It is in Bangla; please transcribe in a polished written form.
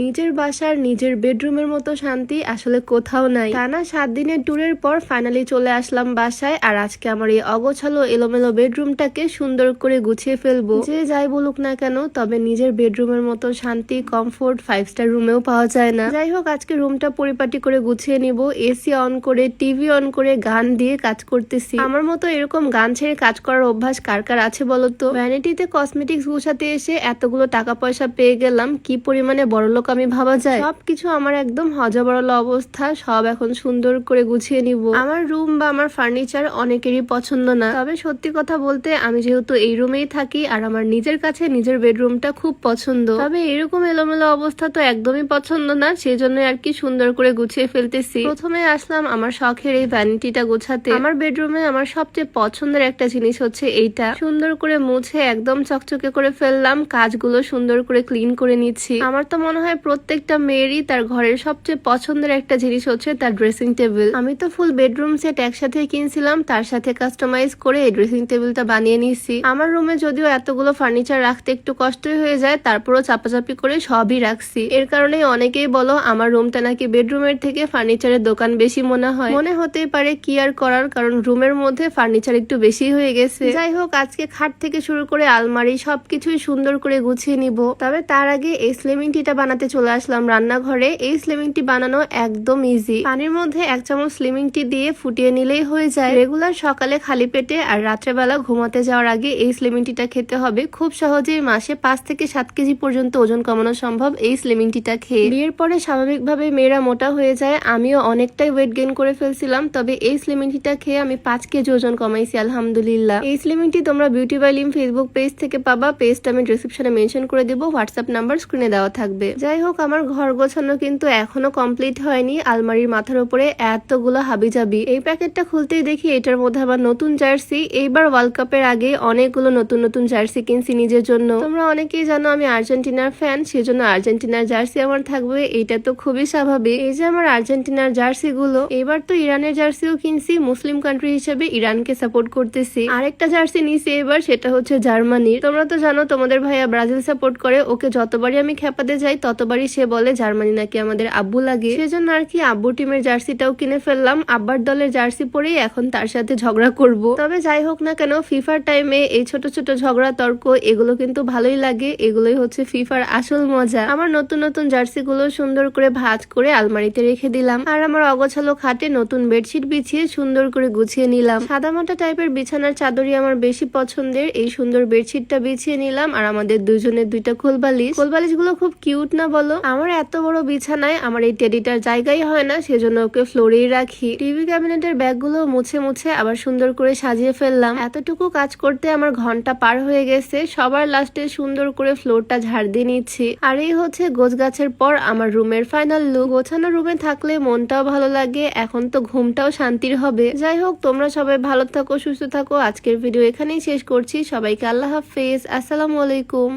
নিজের বাসার নিজের বেডরুমের মতো শান্তি আসলে কোথাও নাই। টানা 7 দিনের ট্যুরের পর ফাইনালি চলে আসলাম বাসায়। আর আজকে আমার এই অগোছালো এলোমেলো বেডরুমটাকে সুন্দর করে গুছিয়ে ফেলবো। যে যাই বলুক না কেন, তবে নিজের বেডরুমের মতো শান্তি, কমফোর্ট 5 স্টার রুমেও পাওয়া যায় না। যাই হোক, আজকে রুমটা পরিপাটি করে গুছিয়ে নিব। এসি অন করে, টিভি অন করে, গান দিয়ে কাজ করতেছি। আমার মতো এরকম গান ছেড়ে কাজ করার অভ্যাস কার কার আছে বলতো? ভ্যানিটিতে কসমেটিক্স গুছাতে এসে এতগুলো টাকা পয়সা পেয়ে গেলাম, কি পরিমাণে বড়লোক আমি ভাবা যায়। সবকিছু আমার একদম হজবরল অবস্থা, সব এখন সুন্দর করে গুছিয়ে নিব। আমার রুম বা আমার ফার্নিচার অনেকেরই পছন্দ না, তবে সত্যি কথা বলতে আমি যেহেতু এই রুমেই থাকি আর আমার নিজের কাছে নিজের বেডরুমটা খুব পছন্দ, তবে এরকম এলোমেলো অবস্থা তো একদমই পছন্দ না। সেই জন্য আর কি সুন্দর করে গুছিয়ে ফেলতেছি। প্রথমে আসলাম আমার শখের এই ভ্যানিটিটা গোছাতে। আমার বেডরুমে আমার সবচেয়ে পছন্দের একটা জিনিস হচ্ছে এইটা। সুন্দর করে মুছে একদম চকচকে করে ফেললাম, কাজগুলো সুন্দর করে ক্লিন করে নিচ্ছি। আমার তো মনে হয় প্রত্যেকটা মেয়েরই তার ঘরের সবচেয়ে পছন্দের একটা জিনিস হচ্ছে তার ড্রেসিং টেবিল। আমি তো ফুল বেডরুম সেট একসাথে কিনছিলাম, তার সাথে কাস্টমাইজ করে এই ড্রেসিং টেবিলটা বানিয়ে নিছি। আমার রুমে যদিও এতগুলো ফার্নিচার রাখতে একটু কষ্টই হয়ে যায়, তারপরও চাপাচাপি করে সবই রাখছি। এর কারণে অনেকেই বলো আমার রুমটা নাকি বেডরুমের থেকে ফার্নিচারের দোকান বেশি মনে হয়। মনে হতেই পারে, কি আর করার, কারণ রুমের মধ্যে ফার্নিচার একটু বেশি হয়ে গেছে। যাই হোক, আজকে খাট থেকে শুরু করে আলমারি সবকিছুই সুন্দর করে গুছিয়ে নিব। তবে তার আগে এই স্লিমিং টিটা বানাতে চলে আসলাম রান্নাঘরে। এই স্লিমিং টি বানানো একদম ইজি। পানির মধ্যে 1 চামচ স্লিমিং টি দিয়ে ফুটিয়ে নিলেই হয়ে যায়। রেগুলার সকালে খালি পেটে আর রাত্রেবেলা ঘুমাতে যাওয়ার আগে এই স্লিমিং টিটা খেতে হবে। খুব সহজেই মাসে 5 থেকে 7 কেজি পর্যন্ত ওজন কমানো সম্ভব এই স্লিমিং টিটা খেয়ে। বিয়ের পরে স্বাভাবিকভাবে মেয়েরা মোটা হয়ে যায়, আমিও অনেকটাই ওয়েট গেইন করে ফেলছিলাম, তবে এই স্লিমিং টিটা খেয়ে আমি 5 কেজি ওজন কমাইছি আলহামদুলিল্লাহ। এই স্লিমিং টি তোমরা beauty by Lim Facebook page থেকে পাবা। পেজটা আমি ডেসক্রিপশনে মেনশন করে দিব, হোয়াটসঅ্যাপ নাম্বার স্ক্রিনে দেওয়া থাকবে। যাই হোক, আমার ঘর গোছানো কিন্তু এখনো কমপ্লিট হয়নি। আলমারির মাথার উপরে এতগুলো হাবিজাবি। এই প্যাকেটটা খুলতেই দেখি এটার মধ্যে আবার নতুন জার্সি। এইবার ওয়ার্ল্ড কাপের আগে অনেকগুলো নতুন নতুন জার্সি কিনছি নিজের জন্য। তোমরা অনেকেই জানো আমি আর্জেন্টিনার ফ্যান, সেজন্য আর্জেন্টিনার জার্সি আমার থাকবে, এটা তো খুবই স্বাভাবিক। এই যে আমার আর্জেন্টিনার জার্সি গুলো। এবার তো ইরানের জার্সিও কিনছি, মুসলিম কান্ট্রি হিসেবে ইরানকে সাপোর্ট করতেছি। আরেকটা জার্সি নিছি এবার, সেটা হচ্ছে জার্মানির। তোমরা তো জানো তোমাদের ভাইয়া ব্রাজিল সাপোর্ট করে, ওকে যতবারই আমি খেপাতে যাই ততবারই সে বলে জার্মানি নাকি আমাদের আব্বু লাগে। সেজন্য আর কি আব্বু টিমের জার্সিটাও কিনে ফেললাম। আব্বার দলের জার্সি পরেই এখন তার সাথে ঝগড়া করব। তবে যাই হোক না কেন, ফিফার টাইমে এই ছোট ছোট ঝগড়া তর্ক এগুলো কিন্তু ভালোই লাগে। এগুলোই হচ্ছে ফিফার আসল মজা। আমার নতুন নতুন জার্সি গুলো সুন্দর করে ভাঁজ করে আলমারিতে রেখে দিলাম। আর আমার অগোছালো খাটে নতুন বেডশিট বিছিয়ে সুন্দর করে গুছিয়ে নিলাম। সাদামাটা টাইপের বিছানার চাদরই আমার বেশি পছন্দের। এই সুন্দর বেডশিটটা বিছিয়ে নিলাম। আর আমাদের দুজনের 2টা কোলবালিশ গুলো খুব কিউট না বলো? আমার এত বড় বিছানায় আমার এই টেডিটার জায়গাই হয় না, সেজন্য ওকে ফ্লোরেই রাখি। টিভি ক্যাবিনেটের ব্যাগগুলো মুছে মুছে আবার সুন্দর করে সাজিয়ে ফেললাম। এতটুকু কাজ করতে আমার ঘন্টা পার হয়ে গেছে। সবার লাস্টে সুন্দর করে ফ্লোরটা ঝাড় দিয়ে নিচ্ছি। আর এই হচ্ছে গোছগাছের পর আমার রুমের ফাইনাল লুক। গোছানো রুমে থাকলে মনটাও ভালো লাগে, এখন তো ঘুমটাও শান্তির হবে। যাই হোক, তোমরা সবাই ভালো থাকো, সুস্থ থাকো। আজকের ভিডিও এখানেই শেষ করছি। সবাইকে আল্লাহ হাফেজ, আসসালামু আলাইকুম।